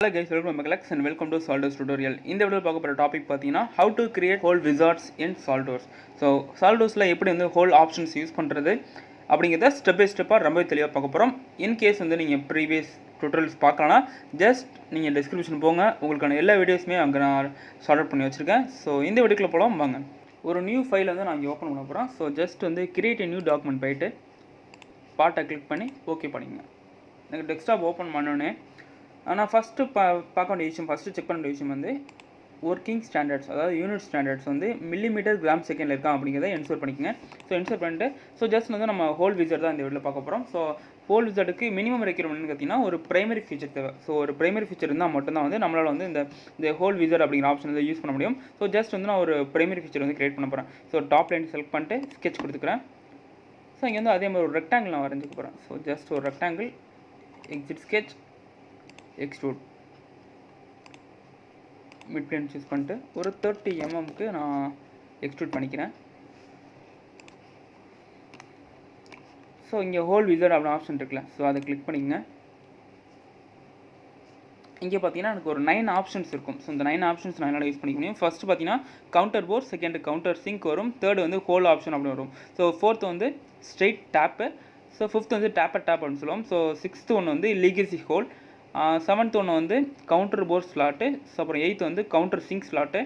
Hello guys, welcome to Alex and welcome to SolidWorks tutorial. இந்த வீடியோல பார்க்க போற டாபிக் பார்த்தீங்கன்னா how to create whole wizards in SolidWorks. So SolidWorksல எப்படி வந்து whole options யூஸ் பண்றது அப்படிங்கறத ஸ்டெப் பை ஸ்டெப்பா ரொம்ப தெளிவா பார்க்க போறோம். இன் கேஸ் வந்து நீங்க previous tutorials பார்க்கலனா just நீங்க description போங்க, உங்களுக்கான எல்லா வீடியோஸ்மே அங்க நான் சார்ட் பண்ணி வச்சிருக்கேன். So இந்த வீடியோக்குள்ள போலாம் வாங்க. ஒரு நியூ ஃபைல் வந்து நான் இங்க ஓபன் பண்ண போறேன். So just வந்து create a new document போய்ட்டு பார்ட்டை கிளிக் பண்ணி ஓகே பண்ணிங்க. எனக்கு டெஸ்க்டாப் ஓபன் பண்ணனுனே ஆனால் ஃபஸ்ட்டு பார்க்க வேண்டிய விஷயம் செக் பண்ண வேண்டிய விஷயம் வந்து ஒர்க்கிங் ஸ்டாண்டர்ட்ஸ், அதாவது யூனிட் ஸ்டாண்டர்ட்ஸ் வந்து மில்லிமீட்டர் கிராம் செகண்டில் இருக்கா அப்படிங்கிறத என்ஷூர் பண்ணிக்கங்க. ஸோ என்ஷூர் பண்ணிட்டு ஜஸ்ட் வந்து நம்ம ஹோல் விசர்ட் தான் இந்த வீடியோவில் பார்க்க போகிறோம். ஸோ ஹோல் விசர்ட்டுக்கு மினிமம் ரெக்யூர்மெண்ட்னு பார்த்தீங்கன்னா ஒரு பிரைமரி ஃபீச்சர் தேவை. ஸோ ஒரு பிரைமரி ஃபீச்சர் இருந்தால் மட்டும்தான் வந்து நம்மளால் வந்து இந்த ஹோல் விசர்ட் அப்படிங்கிற ஆப்ஷன் வந்து யூஸ் பண்ண முடியும். ஸோ ஜஸ்ட் வந்து நான் ஒரு பிரைமரி ஃபீச்சர் வந்து கிரியேட் பண்ண போகிறேன். ஸோ டாப் லைன் செலக்ட் பண்ணிட்டு ஸ்கெட்ச் கொடுத்துக்கிறேன். ஸோ இங்கே வந்து அதே மாதிரி ஒரு ரெக்டாங்கிள் நான் வரைஞ்சிக்க போகிறேன். ஸோ ஜஸ்ட் ஒரு rectangle, exit sketch, extrude, mid plane choose பண்ணிட்டு ஒரு 30 mm நான் எக்ஸ்ட்ரூட் பண்ணிக்கிறேன். ஸோ இங்கே ஹோல் விசர்ட் அப்படின்னு ஆப்ஷன் இருக்குல்ல, ஸோ அதை கிளிக் பண்ணிக்கங்க. இங்கே பார்த்தீங்கன்னா எனக்கு ஒரு 9 ஆப்ஷன்ஸ் இருக்கும். ஸோ இந்த 9 ஆப்ஷன்ஸ் நான் என்னால் யூஸ் பண்ணிக்க முடியும். ஃபஸ்ட்டு பார்த்தீங்கன்னா கவுண்டர் போர், செகண்ட் கவுண்டர் சிங்க் வரும், தேர்டு வந்து ஹோல் ஆப்ஷன் அப்படின்னு வரும். ஸோ ஃபோர்த்து வந்து ஸ்ட்ரெயிட் டேப்பு, ஸோ ஃபிஃப்த் வந்து டேப் அப்படின்னு சொல்லுவோம். ஸோ சிக்ஸ்த்து ஒன்று வந்து லீகசி ஹோல், செவன்த் ஒன்று வந்து கவுண்டர் போர் ஸ்லாட்டு, ஸோ அப்புறம் எயித்து வந்து கவுண்டர் சிங்க் ஸ்லாட்டு,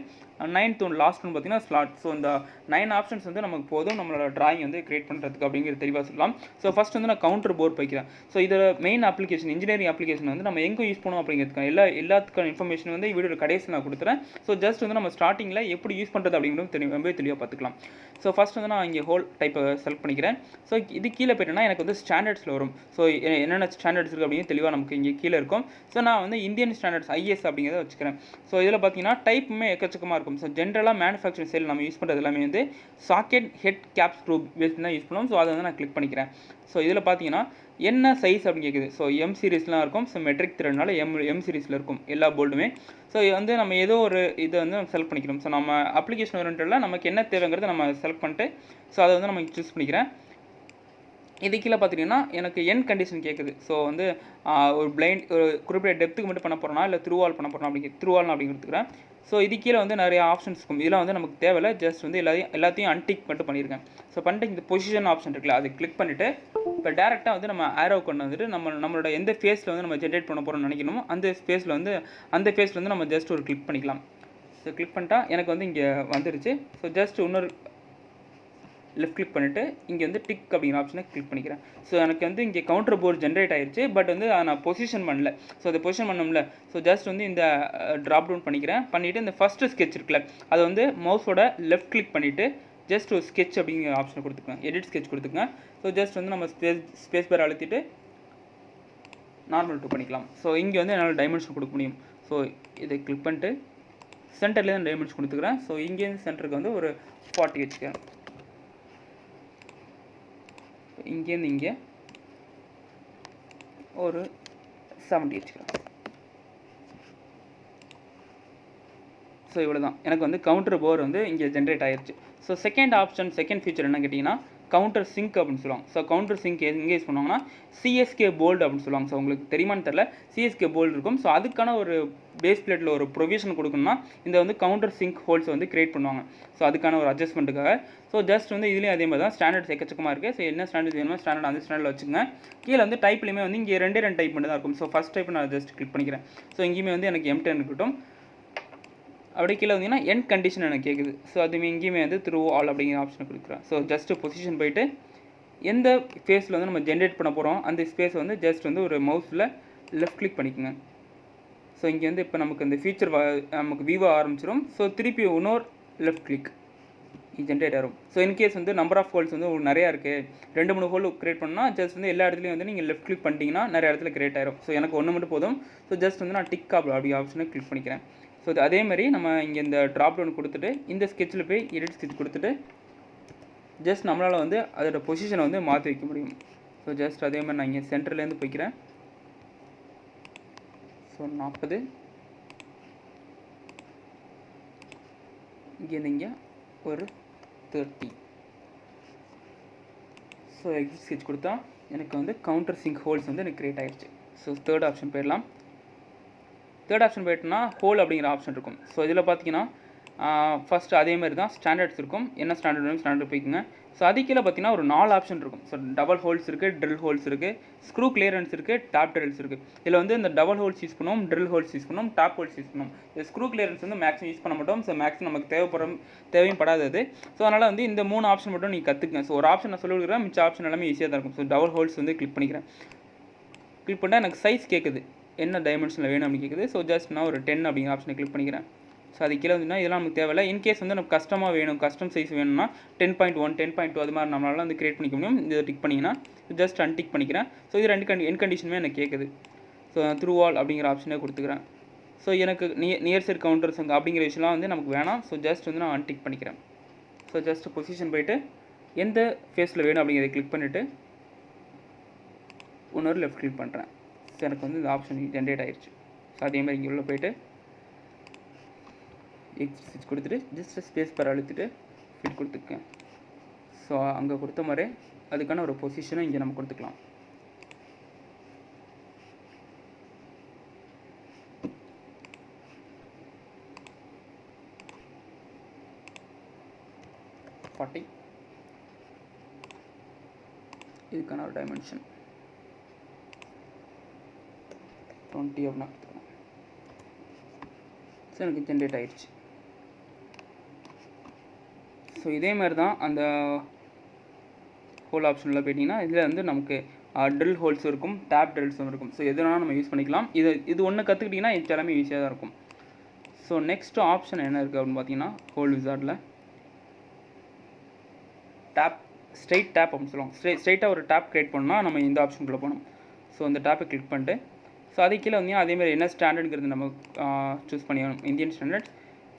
நைன்த் ஒன்று லாஸ்ட் ஒன்று பார்த்தீங்கன்னா ஸ்லாட். ஸோ இந்த 9 ஆப்ஷன்ஸ் வந்து நமக்கு போதும் நம்மளோட டிராயிங் வந்து கிரியேட் பண்ணுறதுக்கு அப்படிங்கிறது தெளிவாக சொல்லலாம். ஸோ ஃபஸ்ட் வந்து நான் கவுண்டர் போர் வைக்கிறேன். ஸோ இதில் மெயின் அப்ளிகேஷன், இன்ஜினியரிங் அப்ளிகேஷன் வந்து நம்ம எங்கே யூஸ் பண்ணுவோம் அப்படிங்கிறதுக்கான எல்லாத்துக்கான இன்ஃபர்மேஷன் வந்து வீடியோ கடைசியில் நான் கொடுத்துறேன். ஸோ ஜஸ்ட் வந்து நம்ம ஸ்டார்டிங்கில் எப்படி யூஸ் பண்ணுறது அப்படிங்கிறது ரொம்ப தெளிவாக பார்த்துக்கலாம். ஸோ ஃபஸ்ட் வந்து நான் இங்கே ஹோல் டைப்பை செலக்ட் பண்ணிக்கிறேன். ஸோ இது கீழே போய்ட்டேன்னா எனக்கு வந்து ஸ்டாண்டர்ட்ஸில் வரும். ஸோ என்னென்ன ஸ்டாண்டர்ட்ஸ் இருக்குது அப்படின்னு தெளிவாக நமக்கு இங்கே கீழே இருக்கும். ஸோ நான் வந்து இந்தியன் ஸ்டாண்டர்ட்ஸ் IS அப்படிங்கிறத வச்சுக்கிறேன். ஸோ இதில் பார்த்தீங்கன்னா டைப்புமே எக்கச்சக்கமாக இருக்கும். ஸோ ஜென்ரலாக மேனுஃபேக்சரிங் சைடில் நம்ம யூஸ் பண்ணுறது எல்லாமே வந்து socket, head, cap, screw base தான் யூஸ் பண்ணுவோம். ஸோ அதை வந்து நான் கிளிக் பண்ணிக்கிறேன். ஸோ இதில் பார்த்தீங்கன்னா என்ன சைஸ் அப்படின்னு கேட்குது. ஸோ M சீரீஸ்லாம் இருக்கும். ஸோ மெட்ரிக் த்ரெட்னால M சீரீஸில் இருக்கும் எல்லா போல்டுமே. ஸோ வந்து நம்ம ஏதோ ஒரு இதை வந்து நம்ம செலக்ட் பண்ணிக்கிறோம். ஸோ நம்ம அப்ளிகேஷன் ஓரியன்டடில் நமக்கு என்ன தேவைங்கிறத நம்ம செலக்ட் பண்ணிட்டு ஸோ அதை வந்து நம்ம சூஸ் பண்ணிக்கிறேன். இது கீழே பார்த்தீங்கன்னா எனக்கு என் கண்டிஷன் கேட்குது. ஸோ வந்து ஒரு பிளைண்ட் ஒரு குறிப்பிட்ட டெப்த்துக்கு மட்டும் பண்ண போகிறோன்னா இல்லை த்ரூவால் பண்ண போகிறோம் த்ரூவால் அப்படின்னு கொடுத்துக்கிறேன். ஸோ இது கீழே வந்து நிறைய ஆப்ஷன்ஸ் இருக்கும். இதெல்லாம் வந்து நமக்கு தேவையில்லை. ஜஸ்ட் வந்து எல்லாத்தையும் அன்டிக் மட்டும் பண்ணியிருக்கேன். ஸோ பண்ணிட்டு இந்த பொசிஷன் ஆப்ஷன் இருக்குல்ல, அதை கிளிக் பண்ணிவிட்டு இப்போ டேரெக்டாக வந்து நம்ம ஆரோ கொண்டு வந்துட்டு நம்மளோட எந்த ஃபேஸில் வந்து நம்ம ஜென்ரேட் பண்ண போகிறோம்னு நினைக்கணுமோ அந்த ஃபேஸில் வந்து நம்ம ஜஸ்ட் ஒரு கிளிக் பண்ணிக்கலாம். ஸோ கிளிக் பண்ணிட்டா எனக்கு வந்து இங்கே வந்துருச்சு. ஸோ ஜஸ்ட் இன்னொரு லெஃப்ட் கிளிக் பண்ணிவிட்டு இங்கே வந்து டிக் அப்படிங்கிற ஆப்ஷனை கிளிக் பண்ணிக்கிறேன். ஸோ எனக்கு வந்து இங்கே கவுண்டர் போர்டு ஜென்ரேட் ஆயிடுச்சு. பட் வந்து நான் பொசிஷன் பண்ணல. ஸோ அதை பொசிஷன் பண்ணோம்ல, ஸோ ஜஸ்ட் வந்து இந்த ட்ராப் டவுன் பண்ணிவிட்டு இந்த ஃபஸ்ட்டு ஸ்கெட்ச் இருக்குல்ல, அதை வந்து மவுஸோட லெஃப்ட் கிளிக் பண்ணிவிட்டு ஜஸ்ட் ஒரு ஸ்கெட்ச் அப்படிங்கிற ஆப்ஷனை கொடுத்துக்கோங்க, எடிட் ஸ்கெட்ச் கொடுத்துக்கோங்க. ஸோ ஜஸ்ட் வந்து நம்ம ஸ்பேஸ் பார் அழுத்திட்டு நார்மல் 2 பண்ணிக்கலாம். ஸோ இங்கே வந்து என்னால் டைமென்ஷன் கொடுக்க முடியும். ஸோ இதை கிளிக் பண்ணிட்டு சென்டர்லேயே நான் டைமென்ஷன் கொடுத்துக்கிறேன். ஸோ இங்கேருந்து சென்டருக்கு வந்து ஒரு 40 வச்சுக்கிறேன். இங்கேருந்து இங்கே ஒரு 70 வச்சுக்கிறேன். ஸோ இவ்வளோ தான் எனக்கு வந்து கவுண்டர் போர் வந்து இங்கே ஜென்ரேட் ஆயிடுச்சு. ஸோ செகண்ட் ஃபீச்சர் என்ன கேட்டிங்கன்னா கவுண்டர் சிங்க் அப்படின்னு சொல்லுவாங்க. ஸோ கவுண்டர் சிங்க் எங்கே யூஸ் பண்ணுவாங்கன்னா CSK போல்டு அப்படின்னு சொல்லுவாங்க. ஸோ உங்களுக்கு தெரியுமான்னு தெரில, CSK போல்டு இருக்கும். ஸோ அதுக்கான ஒரு பேஸ் பிளேட்டில் ஒரு ப்ரொவிஷன் கொடுக்கணும்னா இந்த வந்து கவுண்டர் சிங்க் ஹோல்ஸ் வந்து கிரியேட் பண்ணுவாங்க. ஸோ அதுக்கான ஒரு அட்ஜஸ்ட்மெண்ட்டுக்காக. ஸோ ஜஸ்ட் வந்து இதுலேயும் அதே மாதிரி தான் ஸ்டாண்டர்ட்ஸ் எக்கச்சக்கமாக இருக்குது. ஸோ என்ன ஸ்டாண்டர்ட் வேணுமோ ஸ்டாண்டர்ட் அந்த ஸ்டாண்டர்டில் வச்சுங்க. கீழே வந்து டைப்லையுமே வந்து இங்கே 2 டைப் மட்டும் தான் இருக்கும். ஸோ ஃபஸ்ட் டைப் நான் ஜஸ்ட் கிளிக் பண்ணிக்கிறேன். ஸோ இங்கேயுமே வந்து எனக்கு M10 இருக்கட்டும். அப்படியே கீழே வந்தீங்கன்னா என் கண்டிஷன் எனக்கு கேட்குது. ஸோ அதுமே இங்கேயுமே வந்து த்ரூ ஆல் அப்படிங்கிற ஆப்ஷனை கொடுக்குறேன். ஸோ ஜஸ்ட் பொசிஷன் போயிட்டு எந்த ஃபேஸில் வந்து நம்ம ஜென்ரேட் பண்ண போகிறோம் அந்த ஸ்பேஸ் வந்து ஜஸ்ட் வந்து ஒரு மவுஸில் லெஃப்ட் கிளிக் பண்ணிக்கோங்க. ஸோ இங்கே வந்து இப்போ நமக்கு இந்த ஃபீச்சர் நமக்கு வியூவாக ஆரம்பிச்சிடும். ஸோ திருப்பி இன்னொரு லெஃப்ட் கிளிக் ஜென்ரேட் ஆகும். ஸோ இன்கேஸ் வந்து நம்பர் ஆஃப் ஹோல்ஸ் வந்து நிறையா இருக்குது, 2-3 ஹோல் கிரியேட் பண்ணால் ஜஸ்ட் வந்து எல்லா இடத்துலையும் வந்து நீங்கள் லெஃப்ட் கிளிக் பண்ணிட்டீங்கன்னா நிறைய இடத்துல கிரியேட் ஆயிரும். ஸோ எனக்கு ஒன்று மட்டும் போதும். ஸோ ஜஸ்ட் வந்து நான் டிக் அப்படி ஆப்ஷனை கிளிக் பண்ணிக்கிறேன். ஸோ அதே மாதிரி நம்ம இங்கே இந்த ட்ராப் டவுன் கொடுத்துட்டு இந்த ஸ்கெட்சில் போய் எடிட் ஸ்கெட்ச் கொடுத்துட்டு ஜஸ்ட் நம்மளால் வந்து அதோட பொசிஷனை வந்து மாற்றி வைக்க முடியும். ஸோ ஜஸ்ட் அதே மாதிரி நான் இங்கே சென்டர்லேருந்து போய்க்கிறேன். ஸோ 40 இங்கேருந்து இங்கே ஒரு 30. ஸோ எக்ஸிட் ஸ்கெட்ச் கொடுத்தா எனக்கு வந்து கவுண்டர் சிங்க் ஹோல்ஸ் வந்து எனக்கு கிரியேட் ஆகிடுச்சு. ஸோ தேர்ட் ஆப்ஷன் போயிடலாம். தேர்ட் ஆப்ஷன் போய்ட்டுனா ஹோல் அப்படிங்கிற ஆப்ஷன் இருக்கும். ஸோ இதில் பார்த்தீங்கன்னா ஃபஸ்ட்டு அதே மாதிரி தான் ஸ்டாண்டர்ட்ஸ் இருக்கும். என்ன ஸ்டாண்டர்ட் வேணும் ஸ்டாண்டர்ட் போய்க்குங்க. ஸோ அது கீழே பார்த்தீங்கன்னா ஒரு 4 ஆப்ஷன் இருக்கும். ஸோ டபுள் ஹோல்ஸ் இருக்குது, ட்ரில் ஹோல்ஸ் இருக்குது, ஸ்க்ரூ கிளியரன்ஸ் இருக்குது, டாப் ட்ரில்ஸ் இருக்குது. இதில் வந்து இந்த டபுள் ஹோல்ஸ் யூஸ் பண்ணுவோம், ட்ரில் ஹோல்ஸ் யூஸ் பண்ணுவோம், டாப் ஹோல்ஸ் யூஸ் பண்ணுவோம். இந்த ஸ்க்ரூ கிளியரன்ஸ் வந்து மேக்ஸிமம் யூஸ் பண்ண மாட்டோம். ஸோ மேக்ஸிமம் நமக்கு தேவையும் படாதது. ஸோ அதனால் வந்து இந்த 3 ஆப்ஷன் மட்டும் நீங்கள் கற்றுக்குங்க. ஸோ ஒரு ஆப்ஷன் நான் சொல்லி கொடுக்குறேன், மிச்ச ஆப்ஷன் எல்லாமே ஈஸியாக தான் இருக்கும். ஸோ டபுள் ஹோல்ஸ் வந்து கிளிக் பண்ணிக்கிறேன். கிளிக் பண்ணால் எனக்கு சைஸ் கேட்குது, என்ன டைமென்ஷனில் வேணும் அப்படின்னு கேட்குது. ஸோ ஜஸ்ட் நான் ஒரு 10 அப்படிங்கிற ஆப்ஷனை கிளிக் பண்ணிக்கிறேன். ஸோ அது கீழே வந்துன்னா இதெல்லாம் நமக்கு தேவையில்லை. இன்கேஸ் வந்து நமக்கு கஸ்டமாக வேணும், கஸ்டம் சைஸ் வேணும்னா 10.1 10.2 அது மாதிரி நம்மளால வந்து கிரியேட் பண்ணிக்க முடியும். இதை டிக் பண்ணிங்கன்னா ஜஸ்ட் அன்டிக் பண்ணிக்கிறேன். ஸோ இது என் கண்டிஷனுமே எனக்கு கேட்குது. ஸோ த்ரூ ஆல் அப்படிங்கிற ஆப்ஷனே கொடுத்துக்கிறேன். ஸோ எனக்கு நியர் சைட் கவுண்டர்ஸ் அப்படிங்கிற விஷயம்லாம் வந்து நமக்கு வேணாம். ஸோ ஜஸ்ட் வந்து நான் அன்டிக் பண்ணிக்கிறேன். ஸோ ஜஸ்ட் பொசிஷன் போய்ட்டு எந்த ஃபேஸில் வேணும் அப்படிங்கிறத கிளிக் பண்ணிவிட்டு இன்னொரு லெஃப்ட் கிளிக் பண்ணுறேன். ஸோ எனக்கு வந்து இந்த ஆப்ஷன் ஜென்ரேட் ஆயிடுச்சு. ஸோ அதே மாதிரி இங்கே உள்ள போய்ட்டு எக்ஸ் கொடுத்துட்டு ஜஸ்ட் ஸ்பேஸ் பார் அழுத்திட்டு ஃபிட் கொடுத்துருக்கேன். ஸோ அங்கே கொடுத்த மாதிரி அதுக்கான ஒரு பொசிஷனை இங்கே நம்ம கொடுத்துக்கலாம். ஃபார்ட்டி இதுக்கான ஒரு டைமென்ஷன் 20 அப்படின்னா எடுத்துக்கலாம். ஸோ எனக்கு ஜென்ரேட் ஆயிடுச்சு. ஸோ இதே மாதிரி தான் அந்த ஹோல் ஆப்ஷனில் போயிட்டிங்கன்னா இதில் வந்து நமக்கு ட்ரில் ஹோல்ஸும் இருக்கும், டேப் ட்ரில்ஸும் இருக்கும். ஸோ எதுனாலும் நம்ம யூஸ் பண்ணிக்கலாம். இது ஒன்று கற்றுக்கிட்டிங்கன்னா இது எல்லாமே ஈஸியாக தான் இருக்கும். ஸோ நெக்ஸ்ட் ஆப்ஷன் என்ன இருக்குது அப்படின்னு பார்த்தீங்கன்னா ஹோல் விசார்டில் டேப் ஸ்ட்ரைட் டேப் அப்படின்னு சொல்லுவோம். ஸ்ட்ரைட்டாக ஒரு டேப் க்ரியேட் பண்ணால் நம்ம இந்த ஆப்ஷனுக்குள்ளே போகணும். ஸோ அந்த டேப்பை கிளிக் பண்ணிட்டு ஸோ அது கீழே வந்து அதேமாதிரி என்ன ஸ்டாண்டர்டுங்கிறது நம்ம சூஸ் பண்ணிக்கணும், இந்தியன் ஸ்டாண்டர்ட்ஸ்.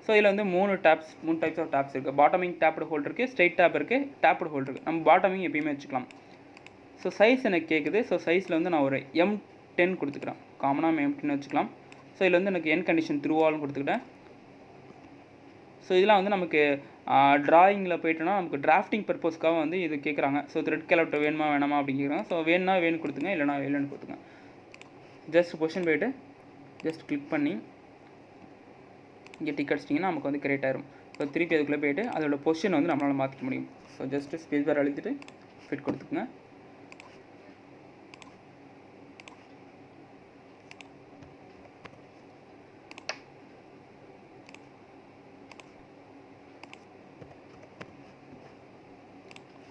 ஸோ இதில் வந்து 3 டைப்ஸ் ஆஃப் டேப்ஸ் இருக்குது. பாட்டமிங் டேப்டு ஹோல் இருக்குது, ஸ்ட்ரைட் டேப் இருக்குது, டேப்டு ஹோல் இருக்குது. நம்ம பாட்டமிங் எப்பயுமே வச்சுக்கலாம். ஸோ சைஸ் எனக்கு கேட்குது. ஸோ சைஸில் வந்து நான் ஒரு M10 கொடுத்துக்கிறேன். காமனாக M10 வச்சுக்கலாம். ஸோ இதில் வந்து எனக்கு என் கண்டிஷன் த்ரூ ஆல்னு கொடுத்துக்கிட்டேன். ஸோ இதெல்லாம் வந்து நமக்கு ட்ராயிங்கில் போய்ட்டோன்னா நமக்கு டிராஃப்டிங் பர்பஸ்க்காக வந்து இது கேட்குறாங்க. ஸோ த்ரெட் கேலக்டர் வேணுமா வேணாமா அப்படின்னு கேட்குறாங்க. ஸோ வேணும்னா வேணும் கொடுத்துங்க, இல்லைனா இல்லைன்னு கொடுத்துங்க. ஜஸ்ட் பொசிஷன் போய்ட்டு ஜஸ்ட் கிளிக் பண்ணி இங்கே டிக் அடிச்சிட்டிங்கன்னா நமக்கு வந்து கிரியேட் ஆயிரும். ஸோ திருப்பி அதுக்குள்ளே போய்ட்டு அதோட பொசிஷன் வந்து நம்மளால் மாற்றிக்க முடியும். ஸோ ஜஸ்ட் ஸ்பேஸ் பார் அழுத்திட்டு ஃபிட் கொடுத்துக்குங்க.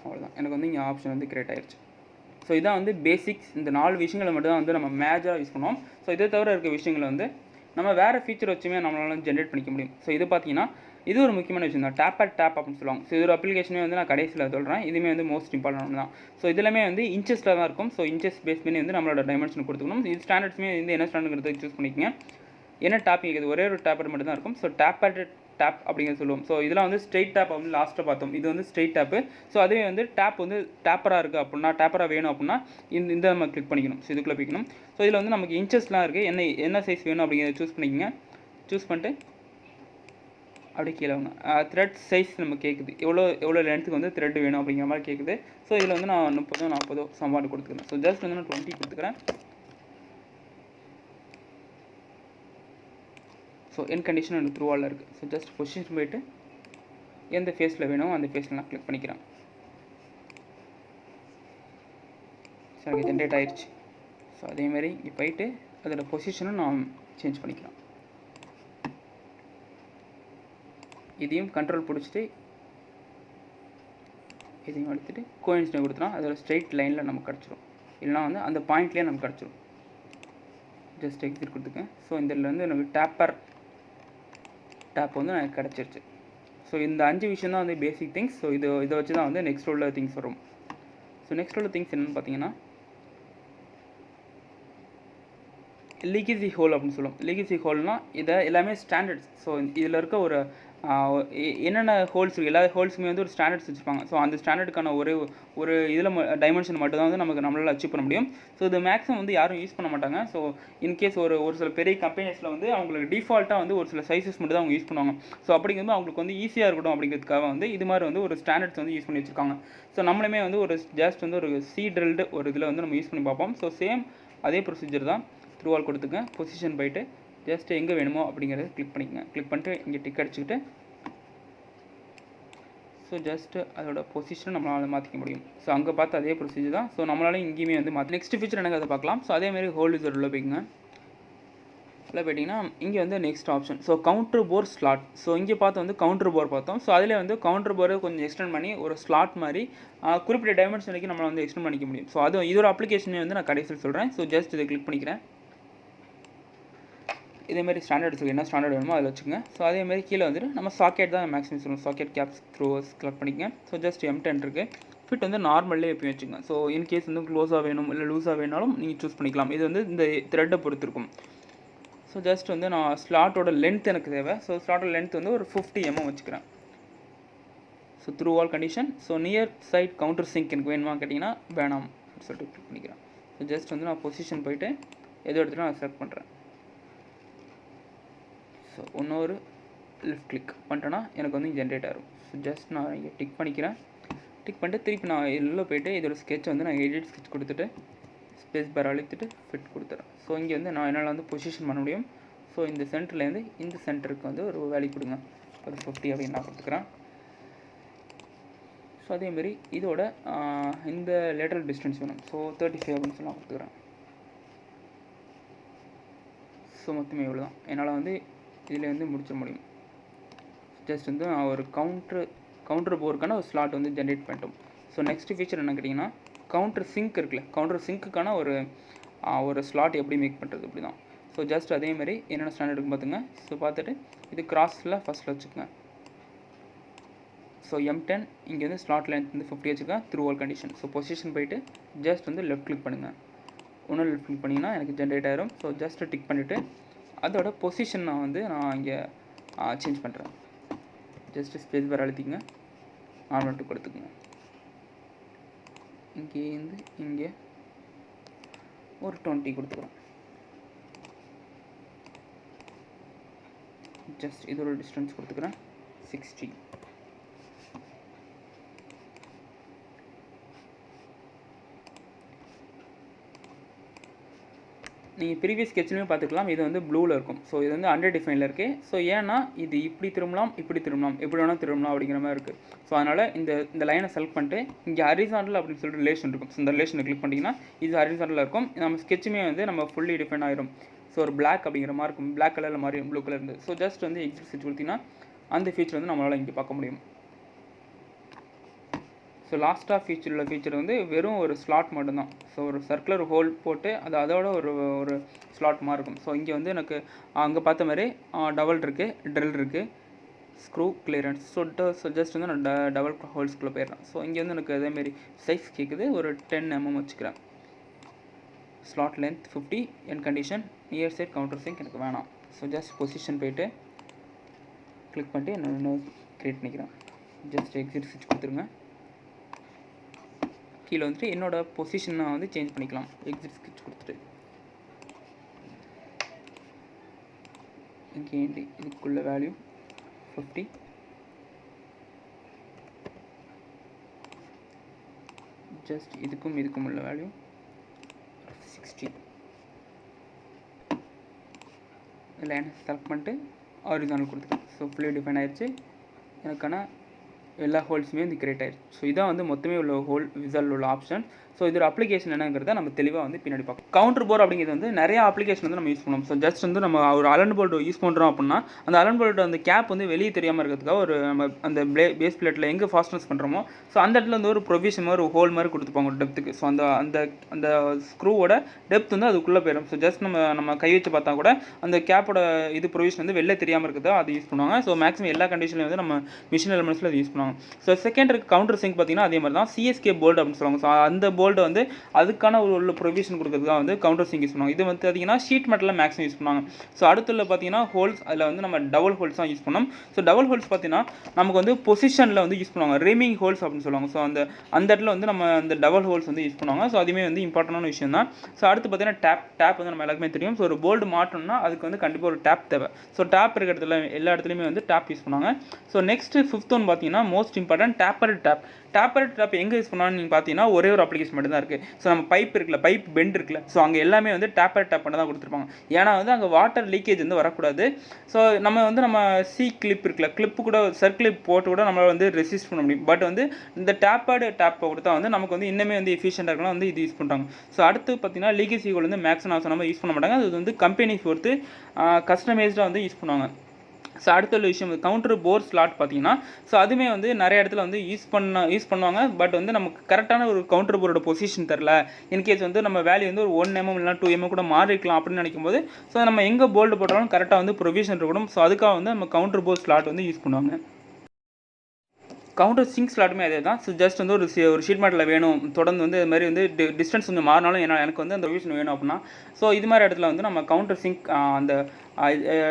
அவ்வளோதான், எனக்கு வந்து இங்கே ஆப்ஷன் வந்து கிரியேட் ஆயிடுச்சு. ஸோ இதான் வந்து பேசிக்ஸ். இந்த 4 விஷயங்களை மட்டும் தான் வந்து நம்ம மேஜராக யூஸ் பண்ணுவோம். ஸோ இதை தவிர இருக்க விஷயங்களை வந்து நம்ம வேறு ஃபீச்சர் வச்சுமே நம்மளால ஜென்ரேட் பண்ணிக்க முடியும். ஸோ இது பார்த்தீங்கன்னா இது ஒரு முக்கியமான விஷயம் தான், டேப் அப்படின்னு சொல்லுவாங்க. ஸோ இது ஒரு அப்ளிகேஷனே வந்து நான் கடைசியில் சொல்கிறேன். இதுவுமே வந்து மோஸ்ட் இம்பார்ட்டன்ட் தான். ஸோ இதுலையுமே வந்து இன்ச்சஸில் தான் இருக்கும். ஸோ இன்ச்சஸ் பேஸ் பண்ணி வந்து நம்மளோட டைமென்ஷன் கொடுத்துக்கணும். இது ஸ்டாண்டர்ட்ஸுமே வந்து என்ன ஸ்டாண்டர்டுங்கிறத சூஸ் பண்ணிக்கங்க. என்ன டாப்பிங் இது ஒரே ஒரு டேப்பர் மட்டும் தான் இருக்கும். ஸோ டேப் அப்படிங்கிறது சொல்லுவோம். ஸோ இதெல்லாம் வந்து ஸ்ட்ரைட் டேப் வந்து லாஸ்ட்டாக பார்த்தோம். இது வந்து ஸ்ட்ரைட் டேப்பு. ஸோ அதுவே வந்து டேப் வந்து டேப்பராக இருக்குது அப்படின்னா, டேப்பராக வேணும் அப்படின்னா இந்த நம்ம கிளிக் பண்ணிக்கணும். ஸோ இதுக்குள்ளே போய்க்கணும். ஸோ இதில் வந்து நமக்கு இன்ச்சஸ்லாம் இருக்குது. என்ன சைஸ் வேணும் அப்படிங்கிறத சூஸ் பண்ணிக்கங்க. சூஸ் பண்ணிட்டு அப்படியே கீழே வாங்க. த்ரெட் சைஸ் நம்ம கேட்குது, எவ்வளோ லென்த்துக்கு வந்து த்ரெட் வேணும் அப்படிங்கிற மாதிரி கேட்குது. ஸோ இதில் வந்து நான் 30 40 சம்பாடு கொடுத்துக்கிறேன். ஸோ ஜஸ்ட் வந்து நான் 20 கொடுத்துக்கிறேன். ஸோ என் கண்டிஷன் எனக்கு த்ரூ ஆலில் இருக்குது. ஸோ ஜஸ்ட் பொசிஷன் போய்ட்டு எந்த ஃபேஸில் வேணும் அந்த ஃபேஸில் நான் கிளிக் பண்ணிக்கிறேன். ஸோ எனக்கு ஜென்ரேட் ஆயிடுச்சு. ஸோ அதேமாதிரி இங்கே போயிட்டு அதோட பொசிஷனும் நான் சேஞ்ச் பண்ணிக்கலாம். இதையும் கண்ட்ரோல் பிடிச்சிட்டு இதையும் எடுத்துகிட்டு கோயின்ஸ்டை கொடுத்தோன்னா அதோட ஸ்ட்ரைட் லைனில் நமக்கு கிடச்சிரும். இல்லைனா வந்து அந்த பாயிண்ட்லேயே நமக்கு கிடச்சிரும். Just exit கொடுத்துக்கேன். ஸோ இதில் வந்து எனக்கு டேப் வந்து எனக்கு கிடச்சிருச்சு. ஸோ இந்த 5 விஷயம் தான் வந்து பேசிக் திங்ஸ். ஸோ இதை வச்சு தான் வந்து நெக்ஸ்ட் உள்ள திங்ஸ் வரும். ஸோ நெக்ஸ்ட் உள்ள திங்ஸ் என்னென்னு பார்த்தீங்கன்னா லீகசி ஹோல் அப்படின்னு சொல்லுவோம். லீகசி ஹோல்னால் இதை எல்லாமே ஸ்டாண்டர்ட்ஸ். ஸோ இதில் இருக்க ஒரு என்னென்ன ஹோல்ஸ் இருக்குது, எல்லா ஹோல்ஸுமே வந்து ஒரு ஸ்டாண்டர்ட்ஸ் வச்சுருப்பாங்க. ஸோ அந்த ஸ்டாண்டர்டுக்கான ஒரு இதில் டைமென்ஷன் மட்டும் தான் வந்து நம்மளால் அச்சீவ் பண்ண முடியும். ஸோ இது மேக்ஸிமம் வந்து யாரும் யூஸ் பண்ண மாட்டாங்க. ஸோ இன்கேஸ் ஒரு சில பெரிய கம்பெனிஸில் வந்து அவங்களுக்கு டிஃபால்ட்டாக வந்து ஒரு சில சைஸஸ் மட்டும் தான் அவங்க யூஸ் பண்ணுவாங்க. ஸோ அப்படிங்கும்போது அவங்களுக்கு வந்து ஈஸியாக இருக்கட்டும் அப்படிங்கிறதுக்காக வந்து இது மாதிரி வந்து ஒரு ஸ்டாண்டர்ட்ஸ் வந்து யூஸ் பண்ணி வச்சுருக்காங்க. ஸோ நம்மளுமே வந்து ஒரு ஜஸ்ட் வந்து ஒரு ட்ரில்டு ஒரு இதில் வந்து நம்ம யூஸ் பண்ணி பார்ப்போம். ஸோ சேம் அதே ப்ரொசீஜர் தான். த்ரூ ஆல் கொடுத்துங்க. பொசிஷன் போய்ட்டு ஜஸ்ட் எங்கே வேணுமோ அப்படிங்கிறத கிளிக் பண்ணிக்கங்க. கிளிக் பண்ணிட்டு இங்கே டிக் அடிச்சுக்கிட்டு ஸோ ஜஸ்ட்டு அதோட பொசிஷனை நம்மளால் மாற்றிக்க முடியும். ஸோ அங்கே பார்த்து அதே ப்ரொசீஜர் தான். ஸோ நம்மளால இங்கேயுமே வந்து மாற்றி நெக்ஸ்ட் ஃபீச்சர் எனக்கு அதை பார்க்கலாம். ஸோ அதேமாதிரி ஹோல்ட் யூசர் உள்ள போய்க்குங்க. உள்ள போய்ட்டிங்கன்னா இங்கே வந்து நெக்ஸ்ட் ஆப்ஷன் ஸோ கவுண்டர் போர் ஸ்லாட். ஸோ இங்கே பார்த்து வந்து கவுண்டர் போர் பார்த்தோம். ஸோ அதில் வந்து கவுண்டர் போரை கொஞ்சம் எக்ஸ்டெண்ட் பண்ணி ஒரு ஸ்லாட் மாதிரி குறிப்பிட்ட டைமென்ஷன் வரைக்கும் நம்மளை வந்து எக்ஸ்டெண்ட் பண்ணிக்க முடியும். ஸோ அது இதோட அப்ளிகேஷனே வந்து நான் கடைசியில் சொல்கிறேன். ஸோ ஜஸ்ட் இதை கிளிக் பண்ணிக்கிறேன். இதேமாதிரி ஸ்டாண்டர்ட்ஸ் என்ன ஸ்டாண்டர்ட் வேணுமோ அதில் வச்சுக்கோங்க. ஸோ அதேமாதிரி கீழே வந்துட்டு நம்ம சாக்கெட் தான் மேக்ஸிமம் சொல்லணும். சாக்கெட் கேப்ஸ் க்ளோஸ் கிளிக் பண்ணிக்கங்க. ஸோ ஜஸ்ட் M10 இருக்குது. ஃபிட் வந்து நார்மல்லே எப்பயும் வச்சுக்கோங்க. ஸோ இன்கேஸ் வந்து க்ளோஸாக வேணும் இல்லை லூஸாக வேணாலும் நீங்கள் சூஸ் பண்ணிக்கலாம். இது வந்து இந்த த்ரெட்டை பொறுத்து இருக்கும். ஸோ ஜஸ்ட் வந்து நான் ஸ்லாட்டோட லென்த் எனக்கு தேவை. ஸோ ஸ்லாட்டோட லென்த் வந்து ஒரு 50 mm வச்சுக்கிறேன். So through all condition. So near side counter sink எனக்கு வேணுமா கேட்டிங்கன்னா வேணாம் சொல்லிட்டு கிளிக் பண்ணிக்கிறேன். ஸோ ஜஸ்ட் வந்து நான் பொசிஷன் போய்ட்டு எதோ எடுத்துகிட்டு நான் செலக்ட் பண்ணுறேன். ஸோ இன்னொரு லெஃப்ட் கிளிக் பண்ணிட்டேன்னா எனக்கு வந்து ஜென்ரேட் ஆகும். ஸோ ஜஸ்ட் நான் இங்கே டிக் பண்ணிக்கிறேன். டிக் பண்ணிட்டு திருப்பி நான் இதில் போய்ட்டு இதோட ஸ்கெட்ச் வந்து நான் எடிட் ஸ்கெட்ச் கொடுத்துட்டு ஸ்பேஸ் பார் அழுத்திட்டு ஃபிட் கொடுத்துறேன். ஸோ இங்கே வந்து நான் என்னால் வந்து பொசிஷன் பண்ண முடியும். ஸோ இந்த சென்டர்லேருந்து இந்த சென்டருக்கு வந்து ஒரு வேல்யூ கொடுங்க. ஒரு 50 அப்படின்னு நான் கொடுத்துக்கிறேன். ஸோ அதேமாரி இதோட இந்த லேட்டரல் டிஸ்டன்ஸ் வேணும். ஸோ 35 அப்படின்னு சொல்லி நான் கொடுத்துக்கிறேன். ஸோ மொத்தமே இவ்வளோ தான். என்னால் வந்து இதில் வந்து முடிச்சிட முடியும். ஜஸ்ட் வந்து நான் ஒரு கவுண்டர் போருக்கான ஒரு ஸ்லாட் வந்து ஜென்ரேட் பண்ணிட்டோம். ஸோ நெக்ஸ்ட் ஃபீச்சர் என்ன கேட்டிங்கன்னா கவுண்டர் சிங்க் இருக்குல்ல, கவுண்டர் சிங்க்குக்கான ஒரு ஸ்லாட் எப்படி மேக் பண்ணுறது அப்படி தான். ஸோ ஜஸ்ட் அதேமாதிரி என்னென்ன ஸ்டாண்டர்டுக்கு பார்த்துங்க. ஸோ பார்த்துட்டு இது கிராஸில் ஃபஸ்ட்டில் வச்சுக்கோங்க. ஸோ M10 இங்கே வந்து ஸ்லாட் லென்த் வந்து 50 வச்சுக்கேன் through all condition. So position போய்ட்டு ஜஸ்ட் வந்து லெஃப்ட் கிளிக் பண்ணுங்கள். ஒன்று லெஃப்ட் கிளிக் பண்ணிங்கன்னா எனக்கு ஜென்ரேட் ஆயிரும். ஸோ ஜஸ்ட் டிக் பண்ணிவிட்டு அதோட பொசிஷன் நான் இங்கே சேஞ்ச் பண்ணுறேன். ஜஸ்ட்டு ஸ்பேஸ் பார் அழுத்திங்க, நார்மல் கொடுத்துக்குங்க. இங்கேருந்து இங்கே ஒரு 20 கொடுத்துக்கிறோம். ஜஸ்ட் இதோட டிஸ்டன்ஸ் கொடுத்துக்கிறேன் 60. நீங்கள் ப்ரீவியஸ் ஸ்கெட்ச்லையுமே பார்த்துக்கலாம். இது வந்து ப்ளூவில் இருக்கும். ஸோ இது வந்து அண்டர் டிஃபைனில் இருக்குது. ஸோ ஏன்னா இது இப்படி திரும்பலாம் எப்படி வேணால் திரும்பலாம் அப்படிங்கிற மாதிரி இருக்குது. ஸோ அதனால் இந்த லைனை செலக்ட் பண்ணிட்டு இங்கே ஹரிசாண்டல் அப்படின்னு சொல்லிட்டு ரிலேஷன் இருக்கும். ஸோ இந்த ரிலேஷனை கிளிக் பண்ணிங்கன்னா இது ஹரிசாண்டலில் இருக்கும். நம்ம ஸ்கெட்சுமே வந்து நம்ம ஃபுல்லி டிஃபைன் ஆயிரும். ஸோ ஒரு பிளாக் அப்படிங்கிற மாதிரி இருக்கும். பிளாக் கலரில் மாதிரி ப்ளூ கலர் இருந்து. ஸோ ஜஸ்ட் வந்து எக்ஸிட் ஸ்கெட்ச் கொடுத்தீங்கன்னா அந்த ஃபீச்சர் வந்து நம்மளால் இங்கே பார்க்க முடியும். ஸோ லாஸ்ட்டாக ஃபீச்சர் வந்து வெறும் ஒரு ஸ்லாட் மட்டும்தான். ஸோ ஒரு சர்க்குலர் ஹோல் போட்டு அதோட ஒரு ஸ்லாட் மாதிரி இருக்கும். ஸோ இங்கே வந்து எனக்கு அங்கே பார்த்த மாதிரி டபுள் இருக்குது, ட்ரில் இருக்குது, ஸ்க்ரூ கிளியரன்ஸ். ஸோ ஜஸ்ட் வந்து நான் டபுள் ஹோல்ஸ்குள்ளே போயிடுறேன். ஸோ இங்கே வந்து எனக்கு அதேமாரி சைஸ் கேட்குது. ஒரு 10 mm வச்சுக்கிறேன். ஸ்லாட் லென்த் 50 என் condition. Near side counter sink எனக்கு வேணாம். ஸோ ஜஸ்ட் பொசிஷன் போய்ட்டு கிளிக் பண்ணிட்டு என்ன க்ரியேட் பண்ணிக்கிறேன். ஜஸ்ட் எக்ஸிட் ஸ்விட்ச் கொடுத்துருங்க. கீழே வந்துட்டு என்னோடய பொசிஷனை வந்து சேஞ்ச் பண்ணிக்கலாம். எக்ஸிட் ஸ்கெட்ச் கொடுத்துட்டு இங்கே இதுக்குள்ள வேல்யூ 50. ஜஸ்ட் இதுக்கும் உள்ள வேல்யூ 60. லைனை செலக்ட் பண்ணிட்டு ஹாரிசான்டல் கொடுத்துட்டேன். ஸோ ஃபுல்லி டிஃபைன் ஆயிடுச்சு. எனக்கான எல்லா ஹோல்ஸுமே வந்து கிரியேட் ஆயிடுச்சு. ஸோ இதான் வந்து மொத்தமே உள்ள ஹோல் விசால் உள்ள ஆப்ஷன். ஸோ இதோட அப்ளிகேஷன் என்னங்கிறத நம்ம தெளிவாக வந்து பின்னாடி பார்க்கலாம். கவுண்டர் போர் அப்படிங்கிறது வந்து நிறைய அப்ளிகேஷன் வந்து நம்ம யூஸ் பண்ணலாம். ஸோ ஜஸ்ட் வந்து நம்ம ஒரு அலன் போல்ட் யூஸ் பண்ணுறோம் அப்படின்னா அந்த அலன் போல்ட் அந்த கேப் வந்து வெளியே தெரியாமல் இருக்கிறதுக்காக ஒரு நம்ம அந்த பேஸ் பிளேட்டில் எங்கே ஃபாஸ்ட்னஸ் பண்ணுறோமோ ஸோ அந்த இடத்துல வந்து ஒரு ப்ரொவிஷன் மாதிரி ஒரு ஹோல் மாதிரி கொடுத்துப்பாங்க ஒரு டெப்த்துக்கு. ஸோ அந்த ஸ்க்ரூவோட டெப்த் வந்து அதுக்குள்ளே போயிடும். ஸோ ஜஸ்ட் நம்ம கை வச்சு பார்த்தா கூட அந்த கேப்போட இது ப்ரொவிஷன் வந்து வெளில தெரியாமல் இருக்கிறதா அது யூஸ் பண்ணுவாங்க. ஸோ மேக்ஸிமம் எல்லா கண்டிஷன்லையும் வந்து நம்ம மிஷின் எலிமெண்ட்ஸில் அது யூஸ் பண்ணுவாங்க. ஸோ செகண்ட் இருக்கு கவுண்டர் சிங்க் பார்த்தீங்கன்னா அதே மாதிரி தான் CSK போல்ட் அப்படின்னு சொல்லுவாங்க. ஸோ அந்த போல்ட்டை வந்து அதுக்கான உள்ள ப்ரொவிஷன் கொடுக்குறதுக்காக வந்து கவுண்டர் சிங்க் யூஸ் பண்ணுவாங்க. இது வந்து பார்த்தீங்கன்னா ஷீட் மெட்டலில் மேக்ஸிமம் யூஸ் பண்ணுவாங்க. ஸோ அடுத்துல பார்த்தீங்கன்னா ஹோல்ஸ் அதில் வந்து நம்ம டபுள் ஹோல்ஸ் தான் யூஸ் பண்ணோம். ஸோ டபுள் ஹோல்ஸ் பார்த்தீங்கன்னா நமக்கு வந்து பொசிஷனில் வந்து யூஸ் பண்ணுவாங்க. ரீமிங் ஹோல்ஸ் அப்படின்னு சொல்லுவாங்க. ஸோ அந்த இடத்துல வந்து நம்ம அந்த டபுள் ஹோல்ஸ் வந்து யூஸ் பண்ணுவாங்க. ஸோ அதுவுமே வந்து இம்பார்ட்டண்டான விஷயம் தான். ஸோ அடுத்து பார்த்தீங்கன்னா டேப் வந்து நம்ம எல்லாருக்குமே தெரியும். ஸோ ஒரு போல்டு மாட்டோம்னா அதுக்கு வந்து கண்டிப்பாக ஒரு டேப் தேவை. ஸோ டேப் இருக்கிற இடத்துல எல்லா இடத்துலையுமே வந்து டேப் யூஸ் பண்ணுவாங்க. ஸோ நெக்ஸ்ட் 5th ஒன் பார்த்தீங்கன்னா மோஸ்ட் இம்பார்ட்டன்ட் டேப்பர் டேப் எங்கே யூஸ் பண்ணாலும் நீங்கள் பார்த்தீங்கன்னா ஒரே ஒரு அப்ளிகேஷன் மட்டும் தான் இருக்குது. ஸோ நம்ம பைப் இருக்குல்ல, பைப் பெண்ட் இருக்குல்ல, ஸோ அங்கே எல்லாமே வந்து டேப் பண்ண தான் கொடுத்துருப்பாங்க. ஏன்னா வந்து அங்கே வாட்டர் லீக்கேஜ் வந்து வரக்கூடாது. ஸோ நம்ம சி கிளிப் இருக்குல்ல, கிளிப்பு கூட சர்க்கிளிப் போட்டு கூட நம்மளால் வந்து ரெசிஸ்ட் பண்ண முடியும். பட் வந்து இந்த டேப்பை கொடுத்தா வந்து நமக்கு வந்து இன்னுமே வந்து எஃபிஷியண்டாக இருக்கலாம் வந்து இது யூஸ் பண்ணுறாங்க. ஸோ அடுத்து பார்த்தீங்கன்னா லீகேஜ் ஈக்குவல் வந்து மேக்ஸ் நான் சொன்ன யூஸ் பண்ண மாட்டாங்க. அது வந்து கம்பெனிஸ் பொறுத்து கஸ்டமைஸ்டாக வந்து யூஸ் பண்ணுவாங்க. ஸோ அடுத்த ஒரு விஷயம் கவுண்டர் போர் ஸ்லாட் பார்த்தீங்கன்னா, ஸோ அதுவுமே வந்து நிறைய இடத்துல வந்து யூஸ் பண்ணுவாங்க. பட் வந்து நமக்கு கரெக்டான ஒரு கவுண்டர் போரோட பொசிஷன் தெரில, இன்கேஸ் வந்து நம்ம வேல்யூ வந்து ஒரு 1 mm இல்லைனா 2 mm கூட மாறி இருக்கலாம் அப்படின்னு நினைக்கும் போது, ஸோ நம்ம எங்கே போல்டு போட்டாலும் கரெக்டாக வந்து ப்ரொவிஷன் இருக்கணும். ஸோ அதுக்காக வந்து நம்ம கவுண்டர் போர் ஸ்லாட் வந்து யூஸ் பண்ணுவாங்க. கவுண்டர் சிங்க் ஸ்லாட்டுமே அதே தான். ஸோ ஜஸ்ட் வந்து ஒரு ஷீட் மேட்டில் வேணும், தொடர்ந்து வந்து இது மாதிரி வந்து டிஸ்டன்ஸ் கொஞ்சம் மாறினாலும் எனக்கு வந்து அந்த ப்ரொவிஷன் வேணும் அப்படின்னா, ஸோ இது மாதிரி இடத்துல வந்து நம்ம கவுண்டர் சிங்க் அந்த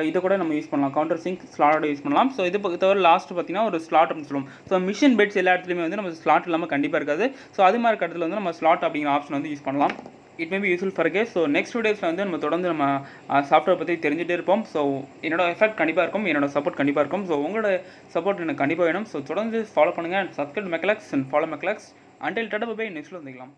இதை கூட நம்ம யூஸ் பண்ணலாம், கவுண்டர் சிங்க் ஸ்லாட்டோட யூஸ் பண்ணலாம். ஸோ இது தவிர லாஸ்ட் பார்த்தீங்கன்னா ஒரு ஸ்லாட் அப்படின்னு சொல்லுவோம். ஸோ மிஷின் பெட்ஸ் எல்லா இடத்துலையுமே வந்து நம்ம ஸ்லாட் இல்லாமல் கண்டிப்பாக இருக்காது. ஸோ அது மாதிரி இடத்துல வந்து நம்ம ஸ்லாட் அப்படிங்கிற ஆப்ஷன் வந்து யூஸ் பண்ணலாம். It may be useful for case. So next வீடியோஸில் வந்து நம்ம தொடர்ந்து நம்ம சாஃப்ட்வேர் பற்றி தெரிஞ்சுட்டே இருப்போம். ஸோ என்னோட எஃபெக்ட் கண்டிப்பாக இருக்கும், என்னோட சப்போர்ட் கண்டிப்பாக இருக்கும். ஸோ உங்களோட சப்போர்ட் எனக்கு கண்டிப்பாக வேணும். ஸோ தொடர்ந்து ஃபாலோ பண்ணுங்கள். சப்ஸ்கிரைப் மெக்லாக்ஸ் அண்ட் ஃபாலோ மெக்லாக்ஸ். அண்டில் டாடா பை, நெக்ஸ்ட்டில் வந்துக்கலாம்.